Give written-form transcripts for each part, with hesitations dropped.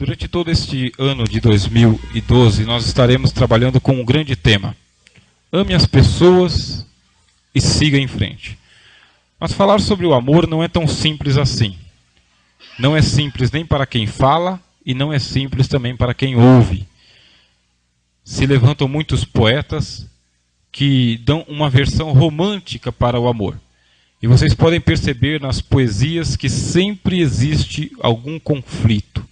Durante todo este ano de 2012, nós estaremos trabalhando com um grande tema. Ame as pessoas e siga em frente. Mas falar sobre o amor não é tão simples assim. Não é simples nem para quem fala e não é simples também para quem ouve. Se levantam muitos poetas que dão uma versão romântica para o amor. E vocês podem perceber nas poesias que sempre existe algum conflito.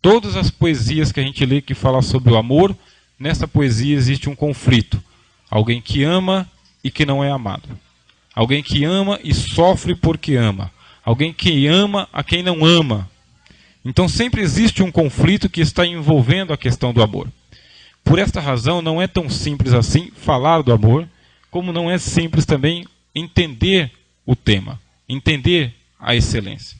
Todas as poesias que a gente lê que falam sobre o amor, nessa poesia existe um conflito. Alguém que ama e que não é amado. Alguém que ama e sofre porque ama. Alguém que ama a quem não ama. Então sempre existe um conflito que está envolvendo a questão do amor. Por esta razão não é tão simples assim falar do amor, como não é simples também entender o tema, entender a excelência.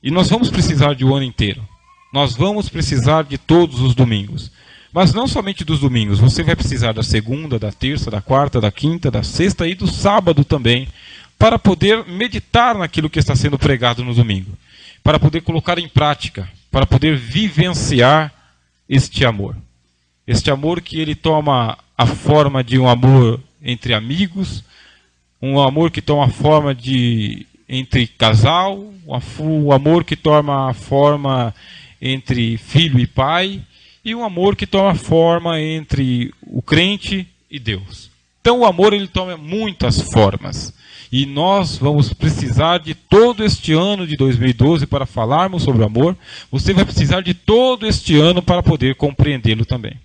E nós vamos precisar de um ano inteiro. Nós vamos precisar de todos os domingos. Mas não somente dos domingos. Você vai precisar da segunda, da terça, da quarta, da quinta, da sexta e do sábado também. Para poder meditar naquilo que está sendo pregado no domingo. Para poder colocar em prática. Para poder vivenciar este amor. Este amor que ele toma a forma de um amor entre amigos. Um amor que toma a forma de entre casal. Um amor que toma a forma entre filho e pai, e um amor que toma forma entre o crente e Deus. Então o amor ele toma muitas formas, e nós vamos precisar de todo este ano de 2012 para falarmos sobre o amor. Você vai precisar de todo este ano para poder compreendê-lo também.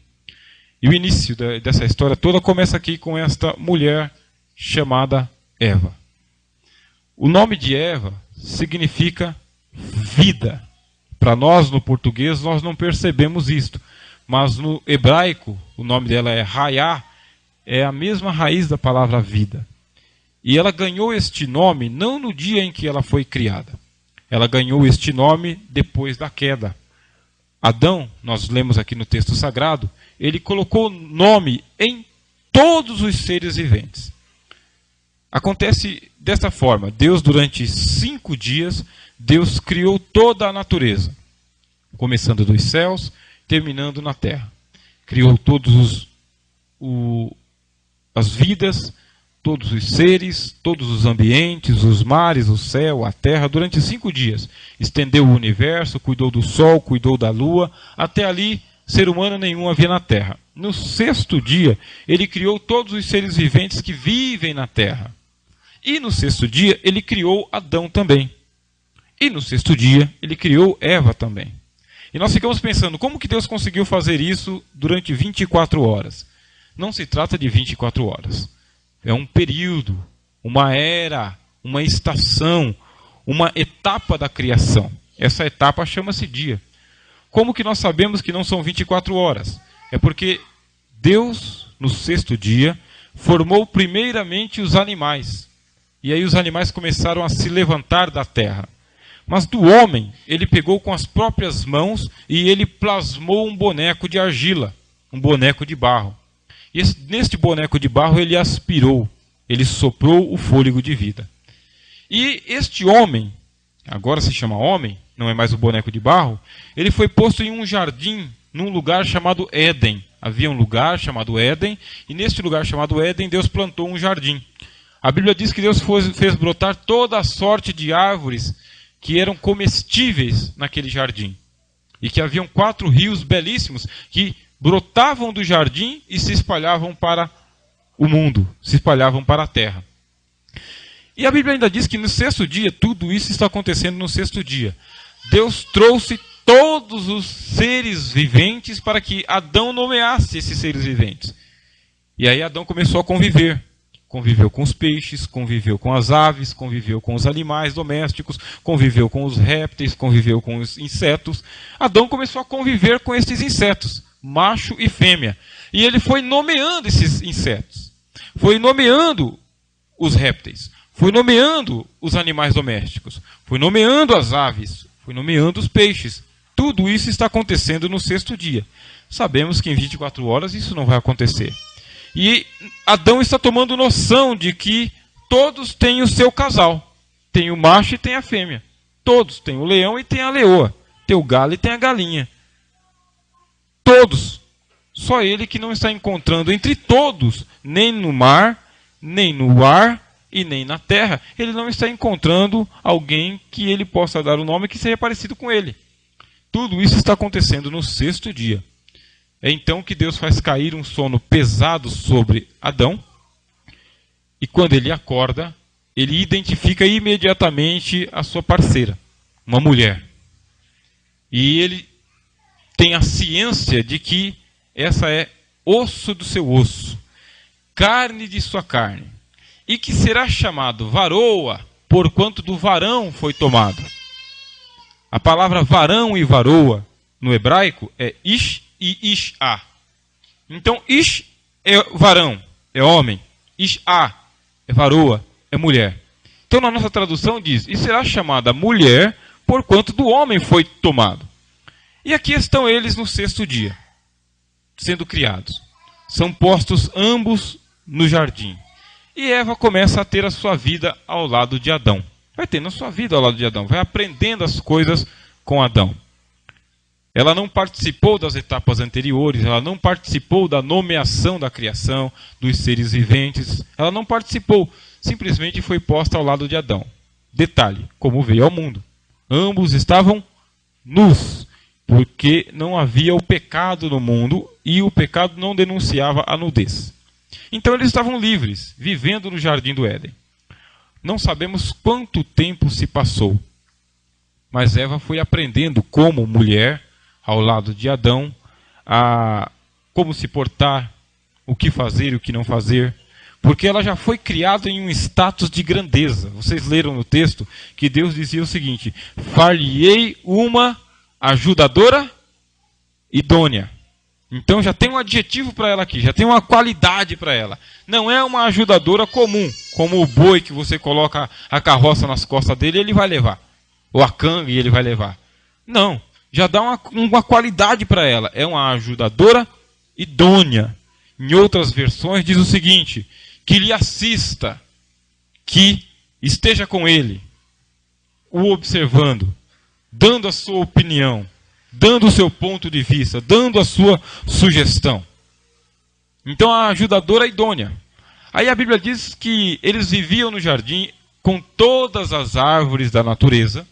E o início dessa história toda começa aqui com esta mulher chamada Eva. O nome de Eva significa vida. Para nós, no português, nós não percebemos isto. Mas no hebraico, o nome dela é Hayá, é a mesma raiz da palavra vida. E ela ganhou este nome não no dia em que ela foi criada. Ela ganhou este nome depois da queda. Adão, nós lemos aqui no texto sagrado, ele colocou nome em todos os seres viventes. Acontece desta forma. Deus, durante 5 dias, Deus criou toda a natureza, começando dos céus, terminando na terra. Criou todos as vidas, todos os seres, todos os ambientes, os mares, o céu, a terra, durante 5 dias. Estendeu o universo, cuidou do sol, cuidou da lua, até ali ser humano nenhum havia na terra. No 6º dia, ele criou todos os seres viventes que vivem na terra. E no 6º dia, ele criou Adão também. E no 6º dia, ele criou Eva também. E nós ficamos pensando, como que Deus conseguiu fazer isso durante 24 horas? Não se trata de 24 horas. É um período, uma era, uma estação, uma etapa da criação. Essa etapa chama-se dia. Como que nós sabemos que não são 24 horas? É porque Deus, no 6º dia, formou primeiramente os animais. E aí os animais começaram a se levantar da terra. Mas do homem, ele pegou com as próprias mãos e ele plasmou um boneco de argila, um boneco de barro. E neste boneco de barro ele aspirou, ele soprou o fôlego de vida. E este homem, agora se chama homem, não é mais o boneco de barro, ele foi posto em um jardim, num lugar chamado Éden. Havia um lugar chamado Éden, e neste lugar chamado Éden Deus plantou um jardim. A Bíblia diz que Deus fez brotar toda a sorte de árvores que eram comestíveis naquele jardim. E que haviam 4 rios belíssimos que brotavam do jardim e se espalhavam para o mundo, se espalhavam para a terra. E a Bíblia ainda diz que no 6º dia, tudo isso está acontecendo no 6º dia. Deus trouxe todos os seres viventes para que Adão nomeasse esses seres viventes. E aí Adão começou a conviver. Conviveu com os peixes, conviveu com as aves, conviveu com os animais domésticos, conviveu com os répteis, conviveu com os insetos. Adão começou a conviver com esses insetos, macho e fêmea. E ele foi nomeando esses insetos. Foi nomeando os répteis. Foi nomeando os animais domésticos. Foi nomeando as aves. Foi nomeando os peixes. Tudo isso está acontecendo no 6º dia. Sabemos que em 24 horas isso não vai acontecer. E Adão está tomando noção de que todos têm o seu casal. Tem o macho e tem a fêmea. Todos. Tem o leão e tem a leoa. tem o galo e tem a galinha. Todos. Só ele que não está encontrando entre todos, nem no mar, nem no ar e nem na terra. Ele não está encontrando alguém que ele possa dar o nome que seja parecido com ele. Tudo isso está acontecendo no sexto dia. É então que Deus faz cair um sono pesado sobre Adão. E quando ele acorda, ele identifica imediatamente a sua parceira, uma mulher. E ele tem a ciência de que essa é osso do seu osso, carne de sua carne, e que será chamado varoa, porquanto do varão foi tomado. A palavra varão e varoa no hebraico é ish e ishá. Então ish é varão, é homem, ishá é varoa, é mulher. Então na nossa tradução diz, e será chamada mulher, porquanto do homem foi tomado. E aqui estão eles no sexto dia, sendo criados. São postos ambos no jardim. E Eva começa a ter a sua vida ao lado de Adão. Vai tendo a sua vida ao lado de Adão, vai aprendendo as coisas com Adão. Ela não participou das etapas anteriores, ela não participou da nomeação da criação, dos seres viventes, ela não participou, simplesmente foi posta ao lado de Adão. Detalhe, como veio ao mundo. Ambos estavam nus, porque não havia o pecado no mundo e o pecado não denunciava a nudez. Então eles estavam livres, vivendo no jardim do Éden. Não sabemos quanto tempo se passou, mas Eva foi aprendendo como mulher, ao lado de Adão, a como se portar, o que fazer e o que não fazer, porque ela já foi criada em um status de grandeza. Vocês leram no texto que Deus dizia o seguinte: far-lhe-ei uma ajudadora idônea. Então já tem um adjetivo para ela aqui, já tem uma qualidade para ela. Não é uma ajudadora comum, como o boi que você coloca a carroça nas costas dele e ele vai levar. Ou a canga e ele vai levar. Não, já dá uma qualidade para ela. É uma ajudadora idônea. Em outras versões diz o seguinte: que lhe assista, que esteja com ele, o observando, dando a sua opinião, dando o seu ponto de vista, dando a sua sugestão. Então a ajudadora idônea. Aí a Bíblia diz que eles viviam no jardim com todas as árvores da natureza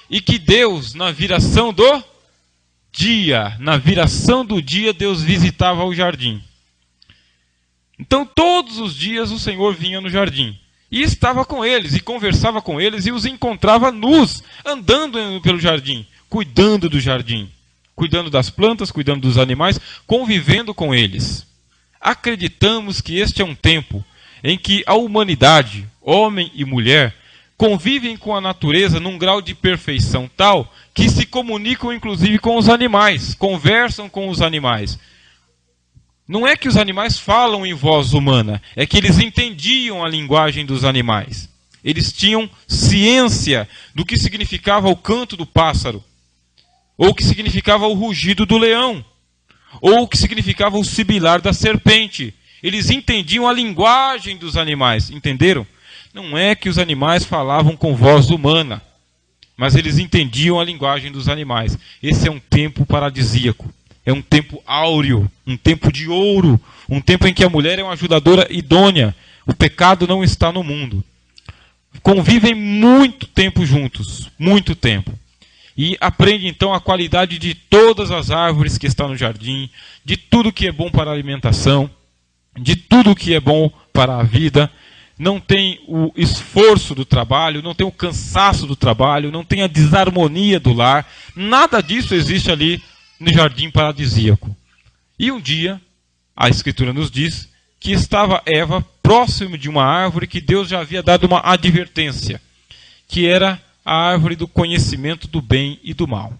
e que Deus, na viração do dia, Deus visitava o jardim. Então todos os dias o Senhor vinha no jardim e estava com eles e conversava com eles e os encontrava nus, andando pelo jardim, cuidando do jardim, cuidando das plantas, cuidando dos animais, convivendo com eles. Acreditamos que este é um tempo em que a humanidade, homem e mulher, convivem com a natureza num grau de perfeição tal que se comunicam inclusive com os animais, conversam com os animais. Não é que os animais falam em voz humana, é que eles entendiam a linguagem dos animais. Eles tinham ciência do que significava o canto do pássaro, ou o que significava o rugido do leão, ou o que significava o sibilar da serpente. Eles entendiam a linguagem dos animais, entenderam? Não é que os animais falavam com voz humana, mas eles entendiam a linguagem dos animais. Esse é um tempo paradisíaco, é um tempo áureo, um tempo de ouro, um tempo em que a mulher é uma ajudadora idônea. O pecado não está no mundo. Convivem muito tempo juntos, muito tempo. E aprende então a qualidade de todas as árvores que estão no jardim, de tudo que é bom para a alimentação, de tudo que é bom para a vida. Não tem o esforço do trabalho, não tem o cansaço do trabalho, não tem a desarmonia do lar. Nada disso existe ali no jardim paradisíaco. E um dia, a Escritura nos diz que estava Eva próximo de uma árvore que Deus já havia dado uma advertência, que era a árvore do conhecimento do bem e do mal.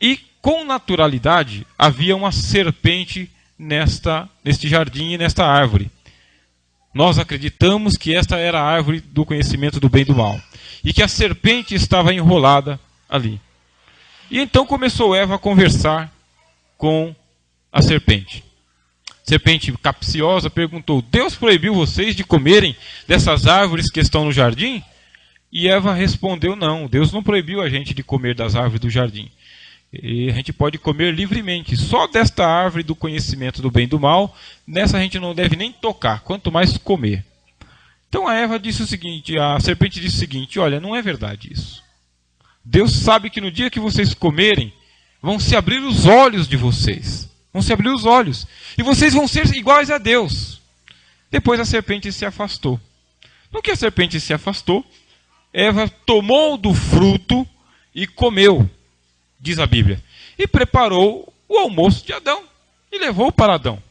E com naturalidade havia uma serpente neste jardim e nesta árvore. Nós acreditamos que esta era a árvore do conhecimento do bem e do mal, e que a serpente estava enrolada ali. E então começou Eva a conversar com a serpente. Serpente capciosa perguntou: Deus proibiu vocês de comerem dessas árvores que estão no jardim? E Eva respondeu: não, Deus não proibiu a gente de comer das árvores do jardim. E a gente pode comer livremente. Só desta árvore do conhecimento do bem e do mal, nessa a gente não deve nem tocar, quanto mais comer. Então a Eva disse o seguinte, a serpente disse o seguinte, olha, não é verdade isso. Deus sabe que no dia que vocês comerem, vão se abrir os olhos de vocês. Vão se abrir os olhos. E vocês vão ser iguais a Deus. Depois a serpente se afastou. No que a serpente se afastou, Eva tomou do fruto e comeu, diz a Bíblia. E preparou o almoço de Adão e levou para Adão.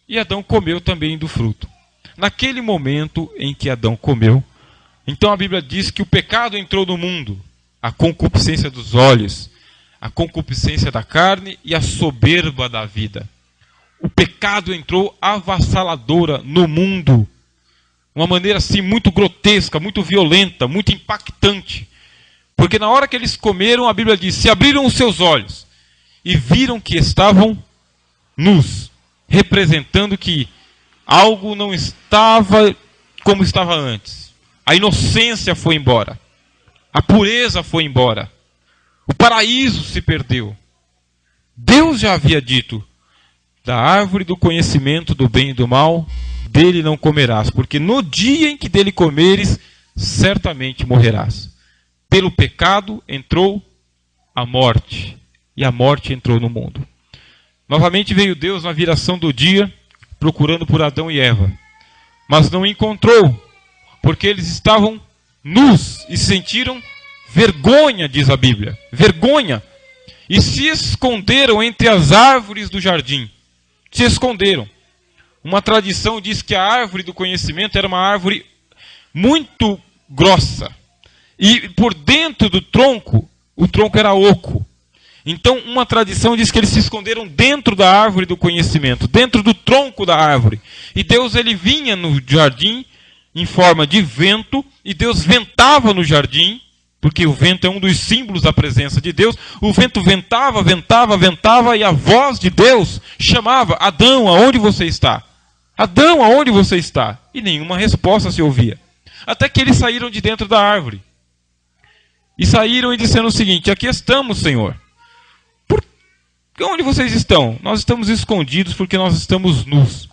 E Adão comeu também do fruto. Naquele momento em que Adão comeu, então a Bíblia diz que o pecado entrou no mundo. A concupiscência dos olhos, a concupiscência da carne e a soberba da vida. O pecado entrou avassaladora no mundo. Uma maneira assim muito grotesca, muito violenta, muito impactante. Porque na hora que eles comeram, a Bíblia diz, se abriram os seus olhos e viram que estavam nus, representando que algo não estava como estava antes. A inocência foi embora. A pureza foi embora. O paraíso se perdeu. Deus já havia dito, da árvore do conhecimento do bem e do mal, dele não comerás, porque no dia em que dele comeres, certamente morrerás. Pelo pecado entrou a morte, e a morte entrou no mundo. Novamente veio Deus na viração do dia, procurando por Adão e Eva. Mas não encontrou, porque eles estavam nus e sentiram vergonha, diz a Bíblia. Vergonha. E se esconderam entre as árvores do jardim. Se esconderam. Uma tradição diz que a árvore do conhecimento era uma árvore muito grossa. E por dentro do tronco, o tronco era oco. Então uma tradição diz que eles se esconderam dentro da árvore do conhecimento, dentro do tronco da árvore. E Deus ele vinha no jardim em forma de vento, e Deus ventava no jardim, porque o vento é um dos símbolos da presença de Deus. O vento ventava, ventava, ventava, e a voz de Deus chamava, Adão, aonde você está? Adão, aonde você está? E nenhuma resposta se ouvia. Até que eles saíram de dentro da árvore. E saíram e disseram o seguinte, aqui estamos, Senhor. Onde vocês estão? Nós estamos escondidos porque nós estamos nus.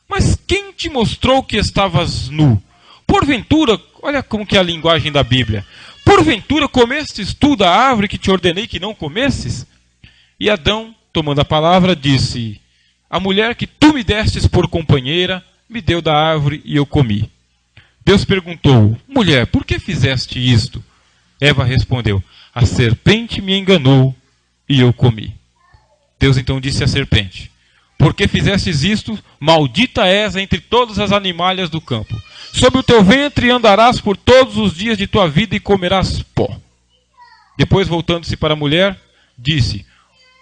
Mas quem te mostrou que estavas nu? Porventura, olha como que é a linguagem da Bíblia. Porventura comestes tu da árvore que te ordenei que não comesses? E Adão, tomando a palavra, disse, a mulher que tu me destes por companheira, me deu da árvore e eu comi. Deus perguntou, mulher, por que fizeste isto? Eva respondeu, a serpente me enganou e eu comi. Deus então disse à serpente, porque fizestes isto, maldita és entre todas as animalhas do campo. Sob o teu ventre andarás por todos os dias de tua vida e comerás pó. Depois, voltando-se para a mulher, disse,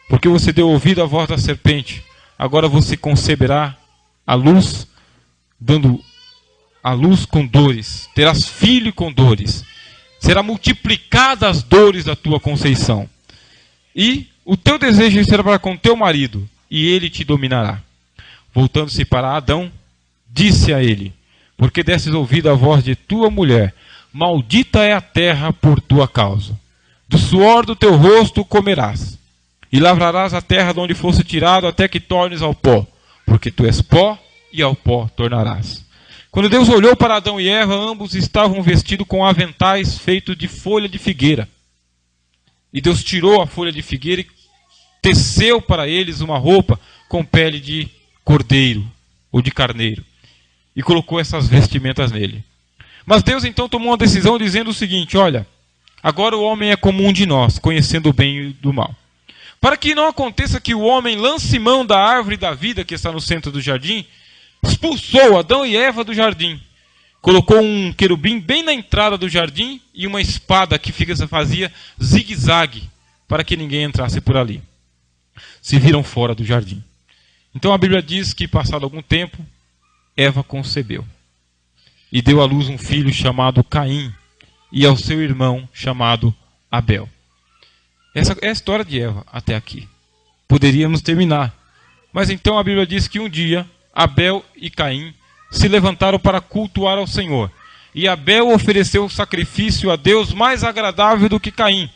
porque você deu ouvido à voz da serpente, agora você conceberá a luz, dando a luz com dores. Terás filho com dores. Será multiplicada as dores da tua conceição. E o teu desejo será para com teu marido, e ele te dominará. Voltando-se para Adão, disse a ele, porque destes ouvido à voz de tua mulher, maldita é a terra por tua causa. Do suor do teu rosto comerás, e lavrarás a terra de onde fosse tirado, até que tornes ao pó, porque tu és pó, e ao pó tornarás. Quando Deus olhou para Adão e Eva, ambos estavam vestidos com aventais feitos de folha de figueira. E Deus tirou a folha de figueira e teceu para eles uma roupa com pele de cordeiro ou de carneiro. E colocou essas vestimentas nele. Mas Deus então tomou uma decisão dizendo o seguinte, olha, agora o homem é como um de nós, conhecendo o bem e do mal. Para que não aconteça que o homem lance mão da árvore da vida que está no centro do jardim, expulsou Adão e Eva do jardim. Colocou um querubim bem na entrada do jardim e uma espada que fazia zigue-zague para que ninguém entrasse por ali. Se viram fora do jardim. Então a Bíblia diz que, passado algum tempo, Eva concebeu. E deu à luz um filho chamado Caim e ao seu irmão chamado Abel. Essa é a história de Eva até aqui. Poderíamos terminar. Mas então a Bíblia diz que um dia Abel e Caim se levantaram para cultuar ao Senhor. E Abel ofereceu o sacrifício a Deus mais agradável do que Caim,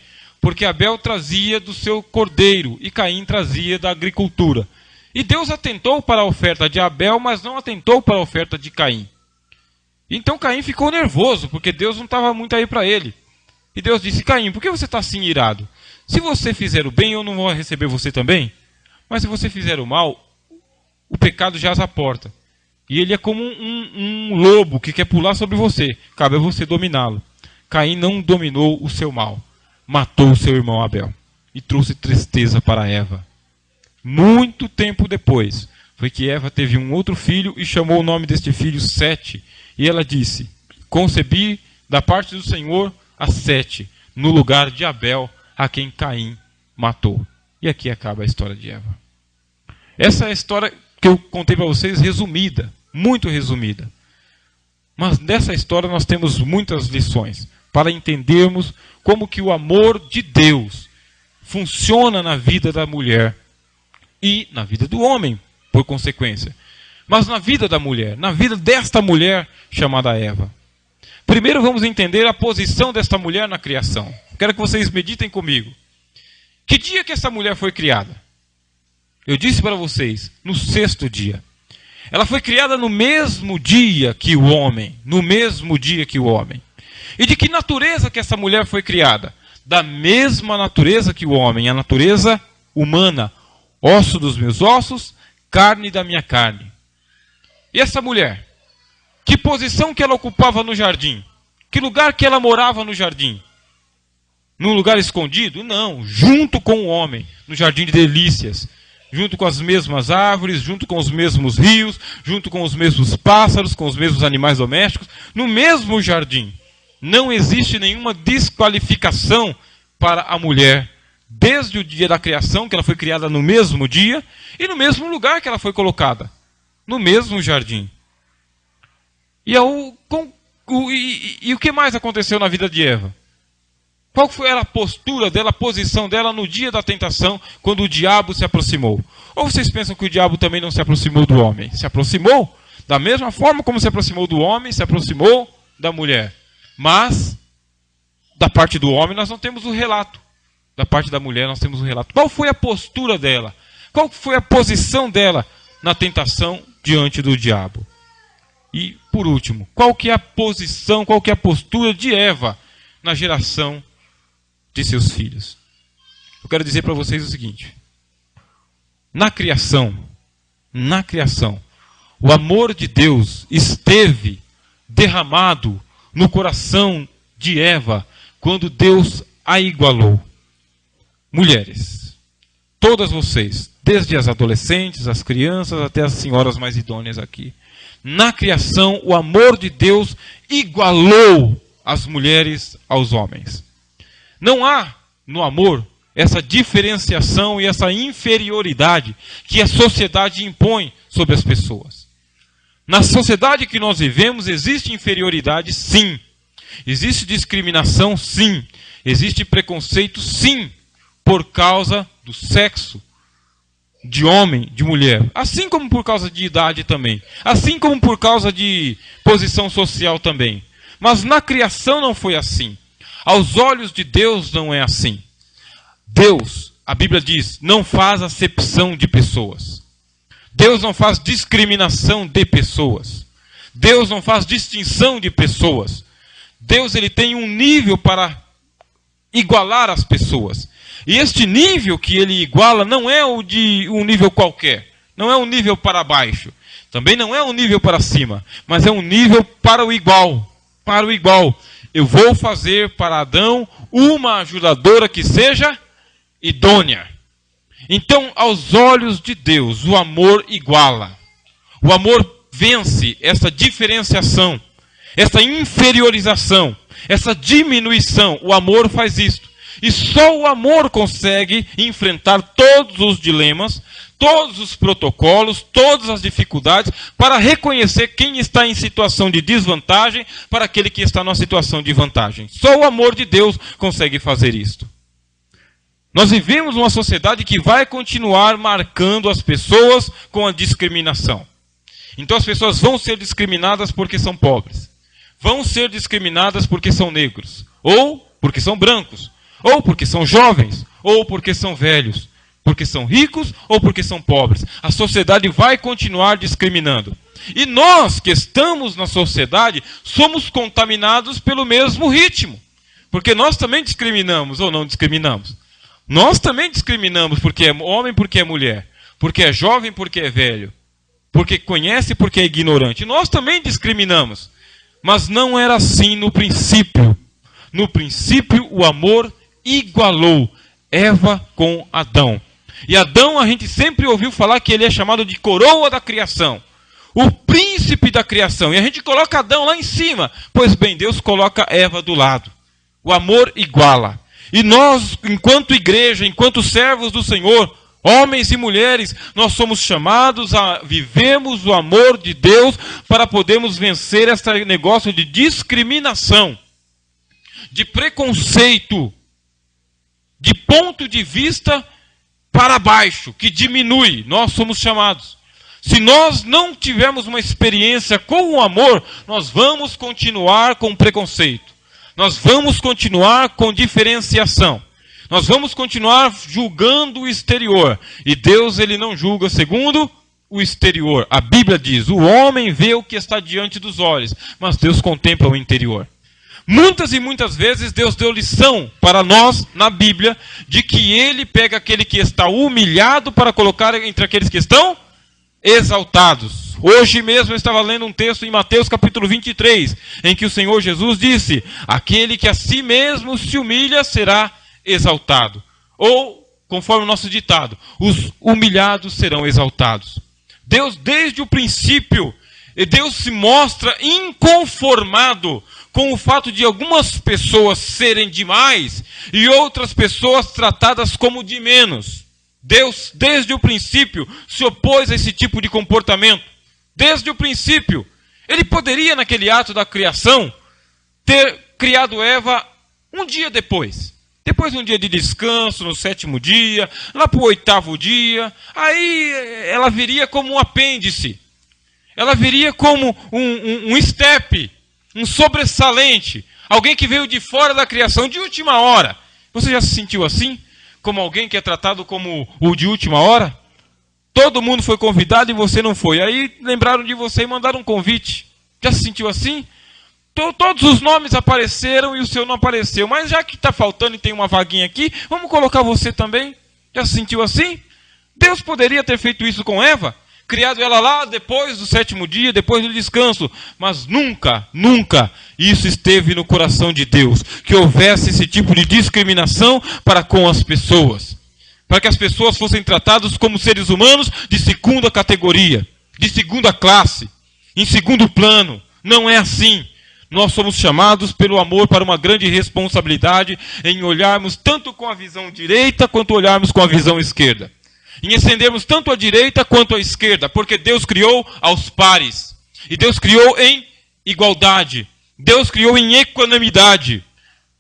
porque Abel trazia do seu cordeiro e Caim trazia da agricultura. E Deus atentou para a oferta de Abel, mas não atentou para a oferta de Caim. Então Caim ficou nervoso, porque Deus não estava muito aí para ele. E Deus disse: Caim, por que você está assim irado? Se você fizer o bem, eu não vou receber você também? Mas se você fizer o mal, o pecado jaz à porta. E ele é como um lobo que quer pular sobre você. Cabe a você dominá-lo. Caim não dominou o seu mal. Matou o seu irmão Abel. E trouxe tristeza para Eva. Muito tempo depois, foi que Eva teve um outro filho e chamou o nome deste filho Sete. E ela disse: concebi da parte do Senhor a Sete, no lugar de Abel, a quem Caim matou. E aqui acaba a história de Eva. Essa é a história que eu contei para vocês, resumida, muito resumida. Mas dessa história nós temos muitas lições, para entendermos como que o amor de Deus funciona na vida da mulher e na vida do homem, por consequência. Mas na vida da mulher, na vida desta mulher chamada Eva. Primeiro vamos entender a posição desta mulher na criação. Quero que vocês meditem comigo. Que dia que essa mulher foi criada? Eu disse para vocês, no 6º dia. Ela foi criada no mesmo dia que o homem. No mesmo dia que o homem. E de que natureza que essa mulher foi criada? Da mesma natureza que o homem, a natureza humana. Osso dos meus ossos, carne da minha carne. E essa mulher? Que posição que ela ocupava no jardim? Que lugar que ela morava no jardim? Num lugar escondido? Não, junto com o homem, no jardim de delícias. Junto com as mesmas árvores, junto com os mesmos rios, junto com os mesmos pássaros, com os mesmos animais domésticos, no mesmo jardim. Não existe nenhuma desqualificação para a mulher, desde o dia da criação, que ela foi criada no mesmo dia, e no mesmo lugar que ela foi colocada, no mesmo jardim. E o que mais aconteceu na vida de Eva? Qual foi a postura dela, a posição dela no dia da tentação, quando o diabo se aproximou? Ou vocês pensam que o diabo também não se aproximou do homem? Se aproximou, da mesma forma como se aproximou do homem, se aproximou da mulher. Mas, da parte do homem nós não temos o relato. Da parte da mulher nós temos o relato. Qual foi a postura dela? Qual foi a posição dela na tentação diante do diabo? E, por último, qual que é a posição, qual que é a postura de Eva na geração de seus filhos? Eu quero dizer para vocês o seguinte. Na criação, o amor de Deus esteve derramado no coração de Eva quando Deus a igualou. Mulheres, todas vocês, desde as adolescentes, as crianças, até as senhoras mais idôneas aqui. Na criação, o amor de Deus igualou as mulheres aos homens. Não há no amor essa diferenciação e essa inferioridade que a sociedade impõe sobre as pessoas. Na sociedade que nós vivemos existe inferioridade, sim. Existe discriminação, sim. Existe preconceito, sim. Por causa do sexo, de homem, de mulher. Assim como por causa de idade também. Assim como por causa de posição social também. Mas na criação não foi assim. Aos olhos de Deus não é assim. Deus, a Bíblia diz, não faz acepção de pessoas. Deus não faz discriminação de pessoas. Deus não faz distinção de pessoas. Deus ele tem um nível para igualar as pessoas. E este nível que ele iguala não é o de um nível qualquer. Não é um nível para baixo. Também não é um nível para cima. Mas é um nível para o igual. Para o igual. Eu vou fazer para Adão uma ajudadora que seja idônea. Então, aos olhos de Deus, o amor iguala. O amor vence essa diferenciação, essa inferiorização, essa diminuição. O amor faz isto. E só o amor consegue enfrentar todos os dilemas, todos os protocolos, todas as dificuldades, para reconhecer quem está em situação de desvantagem para aquele que está numa situação de vantagem. Só o amor de Deus consegue fazer isto. Nós vivemos numa sociedade que vai continuar marcando as pessoas com a discriminação. Então as pessoas vão ser discriminadas porque são pobres. Vão ser discriminadas porque são negros. Ou porque são brancos. ou porque são jovens, ou porque são velhos, porque são ricos ou porque são pobres. A sociedade vai continuar discriminando. E nós que estamos na sociedade somos contaminados pelo mesmo ritmo. Porque nós também discriminamos ou não discriminamos. Nós também discriminamos porque é homem, porque é mulher, porque é jovem, porque é velho, porque conhece, porque é ignorante. Nós também discriminamos. Mas não era assim no princípio. No princípio, o amor igualou Eva com Adão. E Adão, a gente sempre ouviu falar que ele é chamado de coroa da criação. O príncipe da criação. E a gente coloca Adão lá em cima. Pois bem, Deus coloca Eva do lado. O amor iguala. E nós, enquanto igreja, enquanto servos do Senhor, homens e mulheres, nós somos chamados a vivermos o amor de Deus para podermos vencer esse negócio de discriminação, de preconceito, de ponto de vista para baixo, que diminui. Nós somos chamados. Se nós não tivermos uma experiência com o amor, nós vamos continuar com preconceito. Nós vamos continuar com diferenciação. Nós vamos continuar julgando o exterior. E Deus, ele não julga segundo o exterior. A Bíblia diz, o homem vê o que está diante dos olhos, mas Deus contempla o interior. Muitas e muitas vezes Deus deu lição para nós na Bíblia de que ele pega aquele que está humilhado para colocar entre aqueles que estão exaltados. Hoje mesmo eu estava lendo um texto em Mateus capítulo 23, em que o Senhor Jesus disse, aquele que a si mesmo se humilha será exaltado. Ou, conforme o nosso ditado, os humilhados serão exaltados. Deus, desde o princípio, Deus se mostra inconformado com o fato de algumas pessoas serem demais e outras pessoas tratadas como de menos. Deus, desde o princípio, se opôs a esse tipo de comportamento. Desde o princípio. Ele poderia, naquele ato da criação, ter criado Eva um dia depois. Depois de um dia de descanso, no 7º dia, lá para o 8º dia. Aí ela viria como um apêndice. Ela viria como um step, um sobressalente. Alguém que veio de fora da criação, de última hora. Você já se sentiu assim? Como alguém que é tratado como o de última hora? Todo mundo foi convidado e você não foi. Aí lembraram de você e mandaram um convite. Já se sentiu assim? Todos os nomes apareceram e o seu não apareceu. Mas já que está faltando e tem uma vaguinha aqui, vamos colocar você também. Já se sentiu assim? Deus poderia ter feito isso com Eva? Criado ela lá depois do 7º dia, depois do descanso. Mas nunca, nunca isso esteve no coração de Deus. Que houvesse esse tipo de discriminação para com as pessoas. Para que as pessoas fossem tratadas como seres humanos de segunda categoria, de segunda classe, em segundo plano. Não é assim. Nós somos chamados pelo amor para uma grande responsabilidade em olharmos tanto com a visão direita quanto olharmos com a visão esquerda. Em estendermos tanto a direita quanto a esquerda, porque Deus criou aos pares. E Deus criou em igualdade. Deus criou em equanimidade.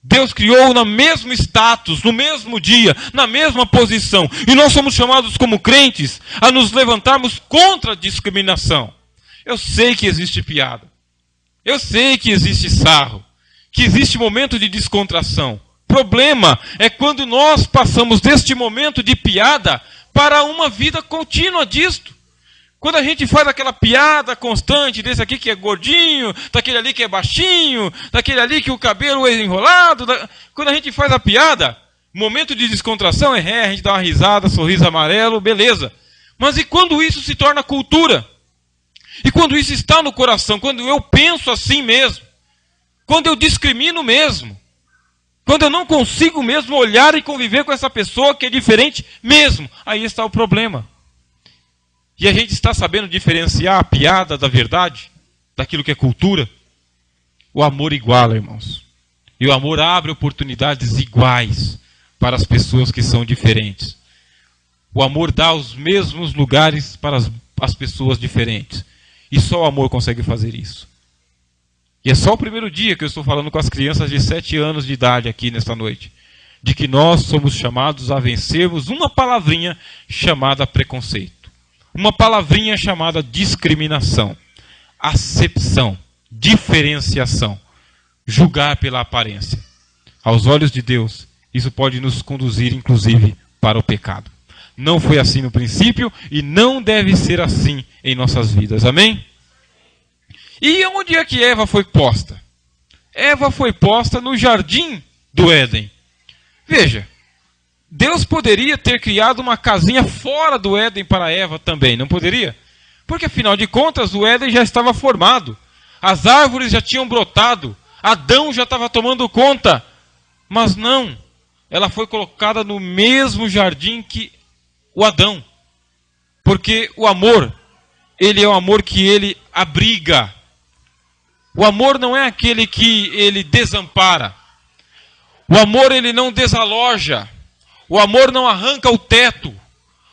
Deus criou no mesmo status, no mesmo dia, na mesma posição. E nós somos chamados como crentes a nos levantarmos contra a discriminação. Eu sei que existe piada. Eu sei que existe sarro. Que existe momento de descontração. O problema é quando nós passamos deste momento de piada para uma vida contínua disto. Quando a gente faz aquela piada constante, desse aqui que é gordinho, daquele ali que é baixinho, daquele ali que o cabelo é enrolado. Quando a gente faz a piada, momento de descontração, a gente dá uma risada, sorriso amarelo, beleza. Mas e quando isso se torna cultura? E quando isso está no coração? Quando eu penso assim mesmo? Quando eu discrimino mesmo? Quando eu não consigo mesmo olhar e conviver com essa pessoa que é diferente mesmo? Aí está o problema. E a gente está sabendo diferenciar a piada da verdade, daquilo que é cultura? O amor iguala, irmãos. E o amor abre oportunidades iguais para as pessoas que são diferentes. O amor dá os mesmos lugares para as pessoas diferentes. E só o amor consegue fazer isso. E é só o primeiro dia que eu estou falando com as crianças de 7 anos de idade aqui nesta noite. De que nós somos chamados a vencermos uma palavrinha chamada preconceito. Uma palavrinha chamada discriminação, acepção, diferenciação, julgar pela aparência. Aos olhos de Deus, isso pode nos conduzir, inclusive, para o pecado. Não foi assim no princípio e não deve ser assim em nossas vidas. Amém? E onde é que Eva foi posta? Eva foi posta no jardim do Éden. Veja, Deus poderia ter criado uma casinha fora do Éden para Eva também, não poderia? Porque afinal de contas o Éden já estava formado. As árvores já tinham brotado. Adão já estava tomando conta. Mas não. Ela foi colocada no mesmo jardim que o Adão. Porque o amor, ele é um amor que ele abriga. O amor não é aquele que ele desampara. O amor ele não desaloja. O amor não arranca o teto.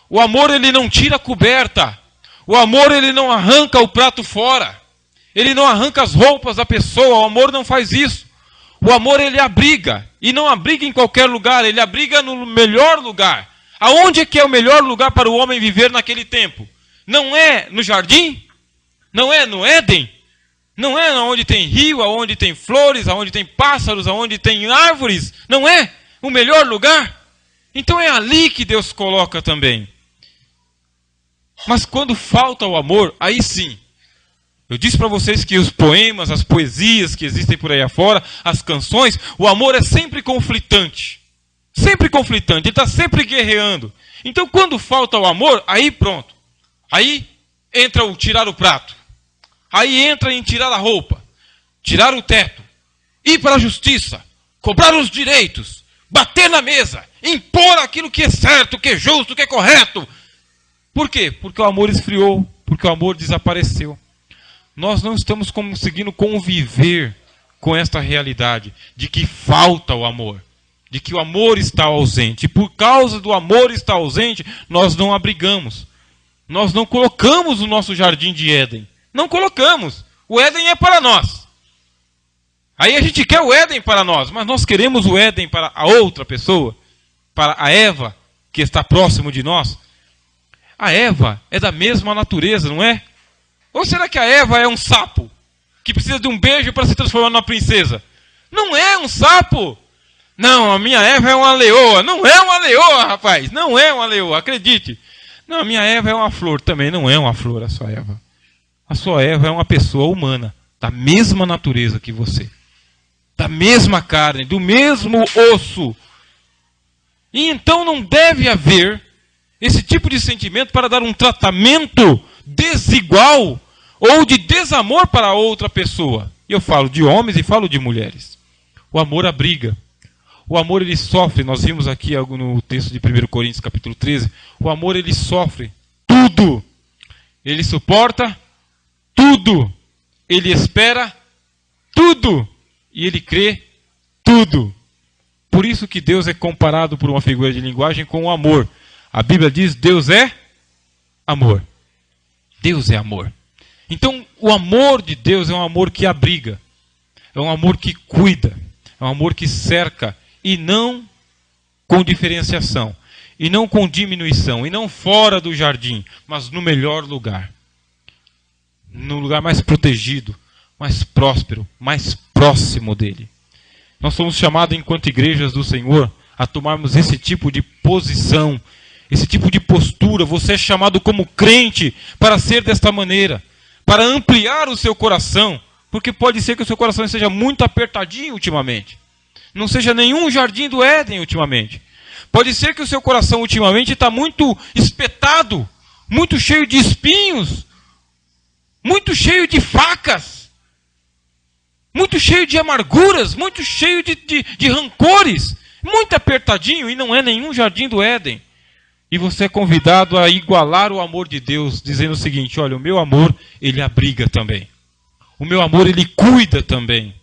O amor ele não tira a coberta. O amor ele não arranca o prato fora. Ele não arranca as roupas da pessoa. O amor não faz isso. O amor ele abriga. E não abriga em qualquer lugar. Ele abriga no melhor lugar. Aonde é que é o melhor lugar para o homem viver naquele tempo? Não é no jardim? Não é no Éden? Não é onde tem rio, onde tem flores, onde tem pássaros, onde tem árvores? Não é o melhor lugar? Então é ali que Deus coloca também. Mas quando falta o amor, aí sim. Eu disse para vocês que os poemas, as poesias que existem por aí afora, as canções, o amor é sempre conflitante. Sempre conflitante, ele está sempre guerreando. Então quando falta o amor, aí pronto. Aí entra o tirar o prato. Aí entra em tirar a roupa, tirar o teto, ir para a justiça, cobrar os direitos, bater na mesa, impor aquilo que é certo, que é justo, que é correto. Por quê? Porque o amor esfriou, porque o amor desapareceu. Nós não estamos conseguindo conviver com esta realidade de que falta o amor, de que o amor está ausente. E por causa do amor estar ausente, nós não abrigamos. Nós não colocamos o nosso jardim de Éden. Não colocamos. O Éden é para nós. Aí a gente quer o Éden para nós, mas nós queremos o Éden para a outra pessoa, para a Eva, que está próximo de nós. A Eva é da mesma natureza, não é? Ou será que a Eva é um sapo, que precisa de um beijo para se transformar numa princesa? Não é um sapo. Não, a minha Eva é uma leoa. Não é uma leoa, rapaz. Não é uma leoa, acredite. Não, a minha Eva é uma flor também. Não é uma flor a sua Eva. A sua Eva é uma pessoa humana, da mesma natureza que você. Da mesma carne, do mesmo osso. E então não deve haver esse tipo de sentimento para dar um tratamento desigual ou de desamor para outra pessoa. Eu falo de homens e falo de mulheres. O amor abriga. O amor ele sofre. Nós vimos aqui algo no texto de 1 Coríntios capítulo 13. O amor ele sofre tudo. Ele suporta tudo. Ele espera tudo. E ele crê tudo. Por isso que Deus é comparado por uma figura de linguagem com o amor. A Bíblia diz: Deus é amor. Deus é amor. Então, o amor de Deus é um amor que abriga. É um amor que cuida. É um amor que cerca. E não com diferenciação. E não com diminuição. E não fora do jardim. Mas no melhor lugar. No lugar mais protegido. Mais próspero. Mais próximo dele. Nós somos chamados, enquanto igrejas do Senhor, a tomarmos esse tipo de posição. Esse tipo de postura. Você é chamado como crente para ser desta maneira. Para ampliar o seu coração. Porque pode ser que o seu coração esteja muito apertadinho ultimamente. Não seja nenhum jardim do Éden ultimamente. Pode ser que o seu coração ultimamente está muito espetado. Muito cheio de espinhos. Muito cheio de facas. Muito cheio de amarguras. Muito cheio de rancores. Muito apertadinho e não é nenhum jardim do Éden. E você é convidado a igualar o amor de Deus, dizendo o seguinte: olha, o meu amor, ele abriga também. O meu amor, ele cuida também.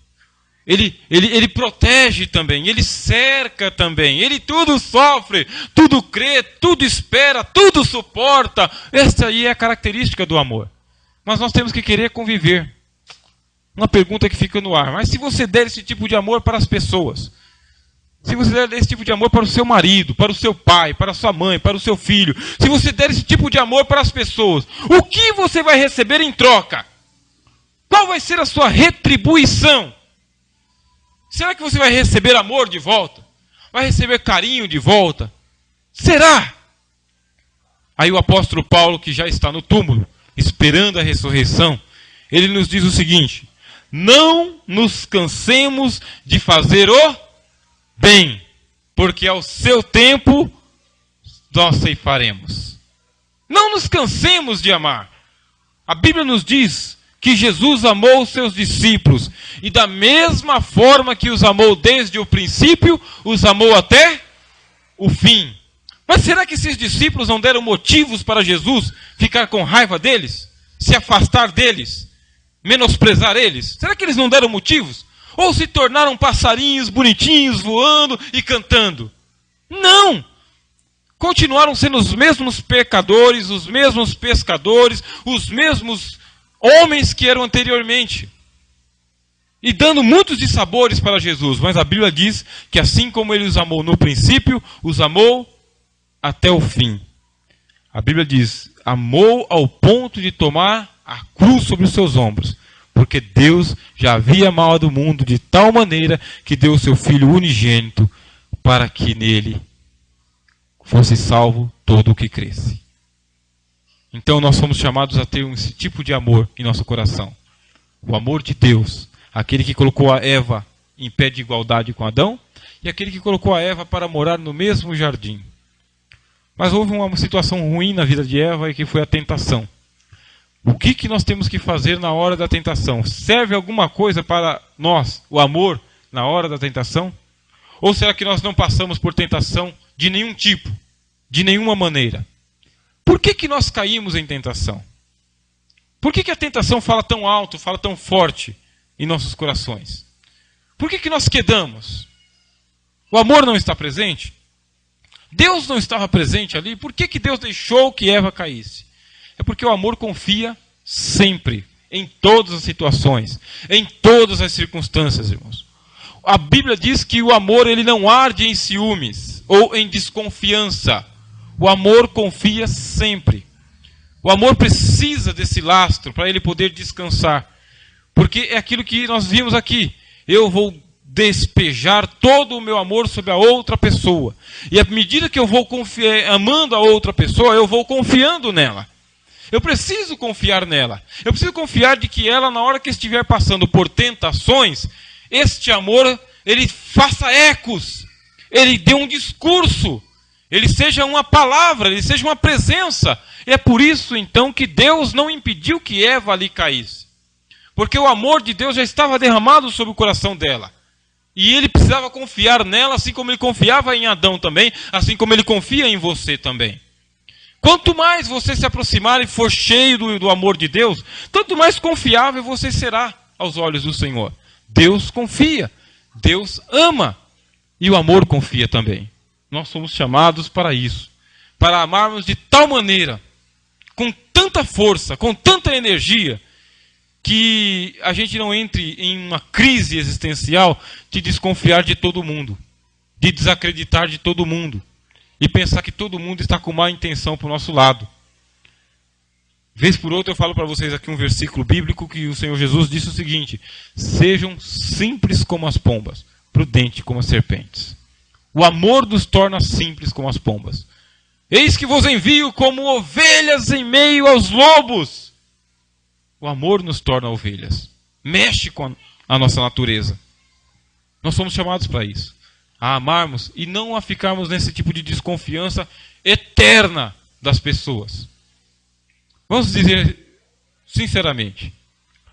Ele protege também, ele cerca também. Ele tudo sofre, tudo crê, tudo espera, tudo suporta. Essa aí é a característica do amor. Mas nós temos que querer conviver. Uma pergunta que fica no ar: mas se você der esse tipo de amor para as pessoas, se você der esse tipo de amor para o seu marido, para o seu pai, para a sua mãe, para o seu filho, se você der esse tipo de amor para as pessoas, o que você vai receber em troca? Qual vai ser a sua retribuição? Será que você vai receber amor de volta? Vai receber carinho de volta? Será? Aí o apóstolo Paulo, que já está no túmulo, esperando a ressurreição, ele nos diz o seguinte: não nos cansemos de fazer o bem, porque ao seu tempo nós ceifaremos. Não nos cansemos de amar. A Bíblia nos diz que Jesus amou os seus discípulos, e da mesma forma que os amou desde o princípio, os amou até o fim. Mas será que esses discípulos não deram motivos para Jesus ficar com raiva deles? Se afastar deles? Menosprezar eles? Será que eles não deram motivos? Ou se tornaram passarinhos bonitinhos voando e cantando? Não! Continuaram sendo os mesmos pecadores, os mesmos pescadores, os mesmos homens que eram anteriormente. E dando muitos dissabores para Jesus. Mas a Bíblia diz que assim como ele os amou no princípio, os amou até o fim. A Bíblia diz: amou ao ponto de tomar a cruz sobre os seus ombros. Porque Deus já havia amado o mundo de tal maneira que deu o seu Filho unigênito para que nele fosse salvo todo o que cresce. Então nós somos chamados a ter esse tipo de amor em nosso coração. O amor de Deus, aquele que colocou a Eva em pé de igualdade com Adão, e aquele que colocou a Eva para morar no mesmo jardim. Mas houve uma situação ruim na vida de Eva, e que foi a tentação. O que nós temos que fazer na hora da tentação? Serve alguma coisa para nós, o amor, na hora da tentação? Ou será que nós não passamos por tentação de nenhum tipo, de nenhuma maneira? Por que nós caímos em tentação? Por que a tentação fala tão alto, fala tão forte em nossos corações? Por que nós quedamos? O amor não está presente? Deus não estava presente ali? Por que Deus deixou que Eva caísse? É porque o amor confia sempre, em todas as situações, em todas as circunstâncias, irmãos. A Bíblia diz que o amor ele não arde em ciúmes ou em desconfiança. O amor confia sempre. O amor precisa desse lastro para ele poder descansar. Porque é aquilo que nós vimos aqui. Eu vou despejar todo o meu amor sobre a outra pessoa. E à medida que eu vou amando a outra pessoa, eu vou confiando nela. Eu preciso confiar nela. Eu preciso confiar de que ela, na hora que estiver passando por tentações, este amor, ele faça ecos. Ele dê um discurso. Ele seja uma palavra, ele seja uma presença. E é por isso, então, que Deus não impediu que Eva ali caísse. Porque o amor de Deus já estava derramado sobre o coração dela. E ele precisava confiar nela, assim como ele confiava em Adão também, assim como ele confia em você também. Quanto mais você se aproximar e for cheio do amor de Deus, tanto mais confiável você será aos olhos do Senhor. Deus confia, Deus ama, e o amor confia também. Nós somos chamados para isso, para amarmos de tal maneira, com tanta força, com tanta energia, que a gente não entre em uma crise existencial de desconfiar de todo mundo, de desacreditar de todo mundo, e pensar que todo mundo está com má intenção para o nosso lado. Vez por outra eu falo para vocês aqui um versículo bíblico que o Senhor Jesus disse o seguinte: sejam simples como as pombas, prudentes como as serpentes. O amor nos torna simples como as pombas. Eis que vos envio como ovelhas em meio aos lobos. O amor nos torna ovelhas. Mexe com a nossa natureza. Nós somos chamados para isso. A amarmos e não a ficarmos nesse tipo de desconfiança eterna das pessoas. Vamos dizer sinceramente.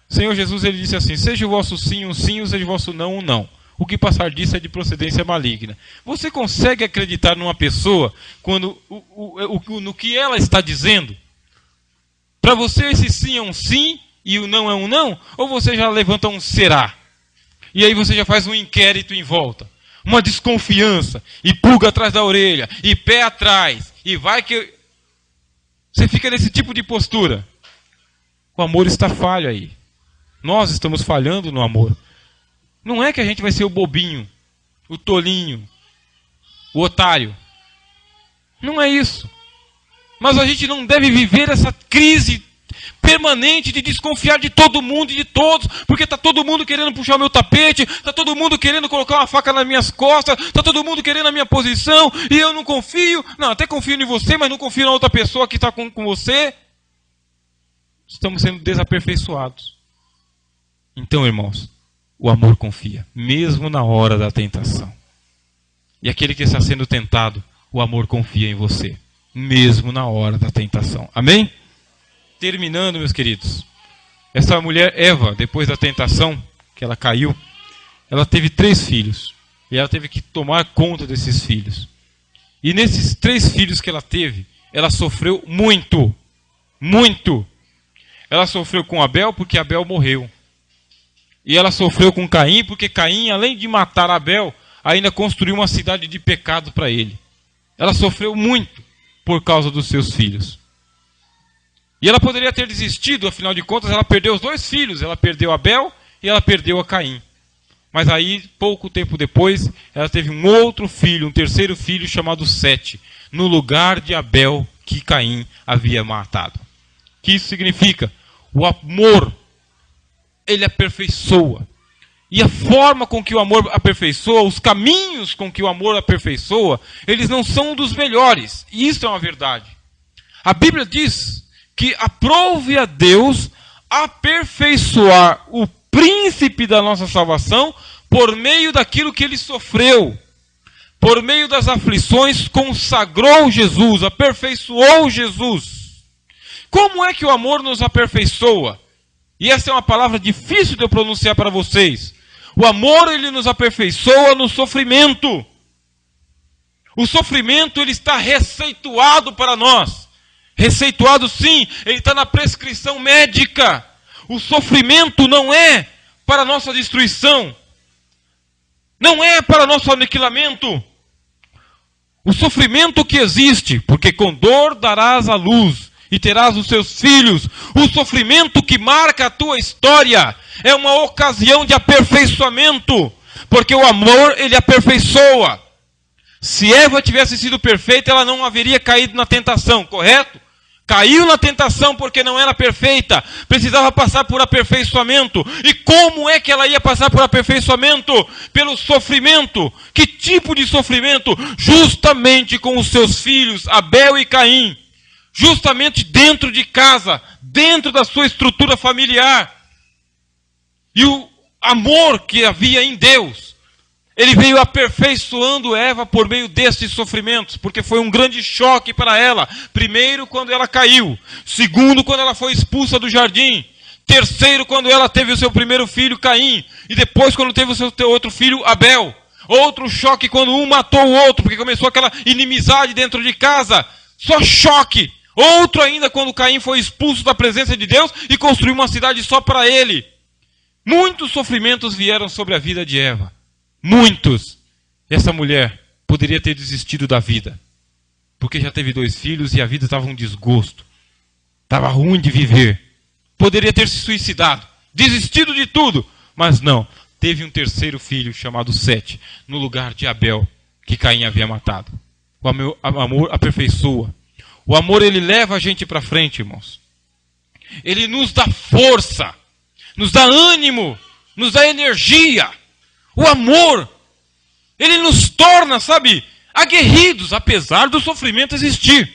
O Senhor Jesus ele disse assim: seja o vosso sim um sim, seja o vosso não um não. O que passar disso é de procedência maligna. Você consegue acreditar numa pessoa quando no que ela está dizendo? Para você esse sim é um sim e o não é um não? Ou você já levanta um será? E aí você já faz um inquérito em volta. Uma desconfiança, e pulga atrás da orelha, e pé atrás, e vai que... Você fica nesse tipo de postura. O amor está falho aí. Nós estamos falhando no amor. Não é que a gente vai ser o bobinho, o tolinho, o otário. Não é isso. Mas a gente não deve viver essa crise permanente de desconfiar de todo mundo e de todos, porque está todo mundo querendo puxar o meu tapete, está todo mundo querendo colocar uma faca nas minhas costas, está todo mundo querendo a minha posição, e eu não confio. Não, até confio em você, mas não confio na outra pessoa que está com você. Estamos sendo desaperfeiçoados. Então, irmãos, o amor confia, mesmo na hora da tentação. E aquele que está sendo tentado, o amor confia em você, mesmo na hora da tentação. Amém? Terminando, meus queridos. Essa mulher, Eva, depois da tentação, que ela caiu, ela teve 3 filhos. E ela teve que tomar conta desses filhos. E nesses 3 filhos que ela teve, ela sofreu muito. Muito. Ela sofreu com Abel porque Abel morreu. E ela sofreu com Caim porque Caim, além de matar Abel, ainda construiu uma cidade de pecado para ele. Ela sofreu muito por causa dos seus filhos. E ela poderia ter desistido, afinal de contas, ela perdeu os 2 filhos. Ela perdeu Abel e ela perdeu a Caim. Mas aí, pouco tempo depois, ela teve um outro filho, um terceiro filho chamado Sete, no lugar de Abel que Caim havia matado. O que isso significa? O amor, ele aperfeiçoa. E a forma com que o amor aperfeiçoa, os caminhos com que o amor aperfeiçoa, eles não são dos melhores. E isso é uma verdade. A Bíblia diz que aprove a Deus aperfeiçoar o príncipe da nossa salvação por meio daquilo que ele sofreu. Por meio das aflições, consagrou Jesus, aperfeiçoou Jesus. Como é que o amor nos aperfeiçoa? E essa é uma palavra difícil de eu pronunciar para vocês. O amor, ele nos aperfeiçoa no sofrimento. O sofrimento, ele está receituado para nós. Receituado sim, ele está na prescrição médica. O sofrimento não é para nossa destruição. Não é para nosso aniquilamento. O sofrimento que existe, porque com dor darás à luz e terás os seus filhos. O sofrimento que marca a tua história é uma ocasião de aperfeiçoamento, porque o amor, ele aperfeiçoa. Se Eva tivesse sido perfeita, ela não haveria caído na tentação, correto? Caiu na tentação porque não era perfeita, precisava passar por aperfeiçoamento. E como é que ela ia passar por aperfeiçoamento? Pelo sofrimento. Que tipo de sofrimento? Justamente com os seus filhos, Abel e Caim. Justamente dentro de casa, dentro da sua estrutura familiar. E o amor que havia em Deus, ele veio aperfeiçoando Eva por meio destes sofrimentos, porque foi um grande choque para ela. Primeiro, quando ela caiu. Segundo, quando ela foi expulsa do jardim. Terceiro, quando ela teve o seu primeiro filho, Caim. E depois, quando teve o seu outro filho, Abel. Outro choque quando um matou o outro, porque começou aquela inimizade dentro de casa. Só choque. Outro ainda quando Caim foi expulso da presença de Deus e construiu uma cidade só para ele. Muitos sofrimentos vieram sobre a vida de Eva. Muitos. Essa mulher poderia ter desistido da vida, porque já teve 2 filhos e a vida estava um desgosto. Estava ruim de viver. Poderia ter se suicidado, desistido de tudo, mas não. Teve um terceiro filho chamado Sete, no lugar de Abel, que Caim havia matado. O amor aperfeiçoa. O amor, ele leva a gente para frente, irmãos. Ele nos dá força, nos dá ânimo, nos dá energia. O amor, ele nos torna, sabe, aguerridos, apesar do sofrimento existir.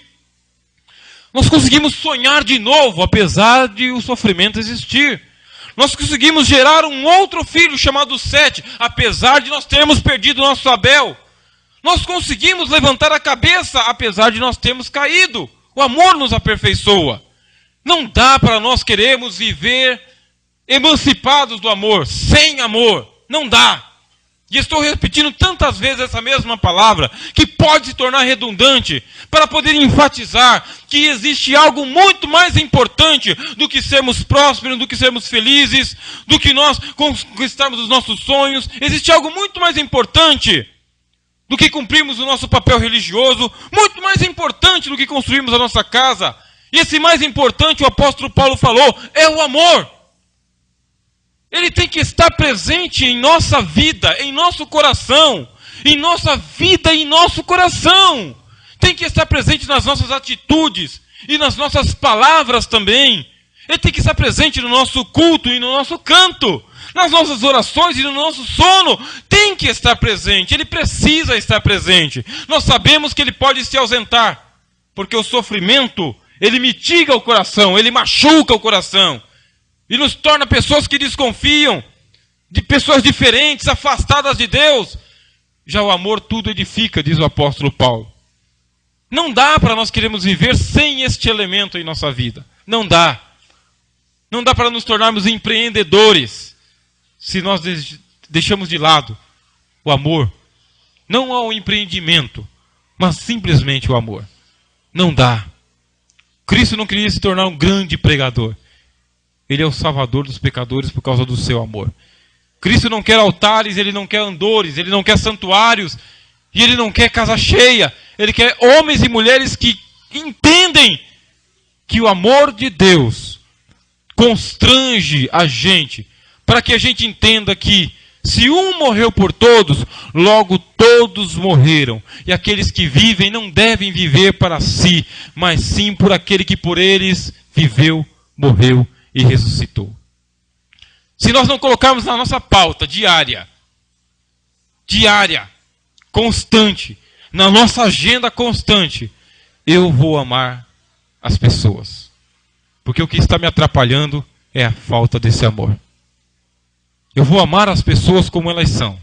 Nós conseguimos sonhar de novo, apesar de o sofrimento existir. Nós conseguimos gerar um outro filho chamado Sete, apesar de nós termos perdido nosso Abel. Nós conseguimos levantar a cabeça, apesar de nós termos caído. O amor nos aperfeiçoa. Não dá para nós querermos viver emancipados do amor, sem amor. Não dá. E estou repetindo tantas vezes essa mesma palavra, que pode se tornar redundante, para poder enfatizar que existe algo muito mais importante do que sermos prósperos, do que sermos felizes, do que nós conquistarmos os nossos sonhos. Existe algo muito mais importante do que cumprirmos o nosso papel religioso, muito mais importante do que construirmos a nossa casa. E esse mais importante, o apóstolo Paulo falou, é o amor. Ele tem que estar presente em nossa vida, em nosso coração. Em nossa vida, em nosso coração. Tem que estar presente nas nossas atitudes e nas nossas palavras também. Ele tem que estar presente no nosso culto e no nosso canto, nas nossas orações e no nosso sono. Tem que estar presente, ele precisa estar presente. Nós sabemos que ele pode se ausentar, porque o sofrimento, ele mitiga o coração, ele machuca o coração, e nos torna pessoas que desconfiam, de pessoas diferentes, afastadas de Deus. Já o amor tudo edifica, diz o apóstolo Paulo. Não dá para nós queremos viver sem este elemento em nossa vida. Não dá. Não dá para nos tornarmos empreendedores se nós deixamos de lado o amor. Não ao empreendimento, mas simplesmente o amor. Não dá. Cristo não queria se tornar um grande pregador. Ele é o salvador dos pecadores por causa do seu amor. Cristo não quer altares, ele não quer andores, ele não quer santuários, e ele não quer casa cheia. Ele quer homens e mulheres que entendem que o amor de Deus constrange a gente, para que a gente entenda que se um morreu por todos, logo todos morreram. E aqueles que vivem não devem viver para si, mas sim por aquele que por eles viveu, morreu e ressuscitou. Se nós não colocarmos na nossa pauta diária, constante, na nossa agenda constante, eu vou amar as pessoas. Porque o que está me atrapalhando é a falta desse amor. Eu vou amar as pessoas como elas são.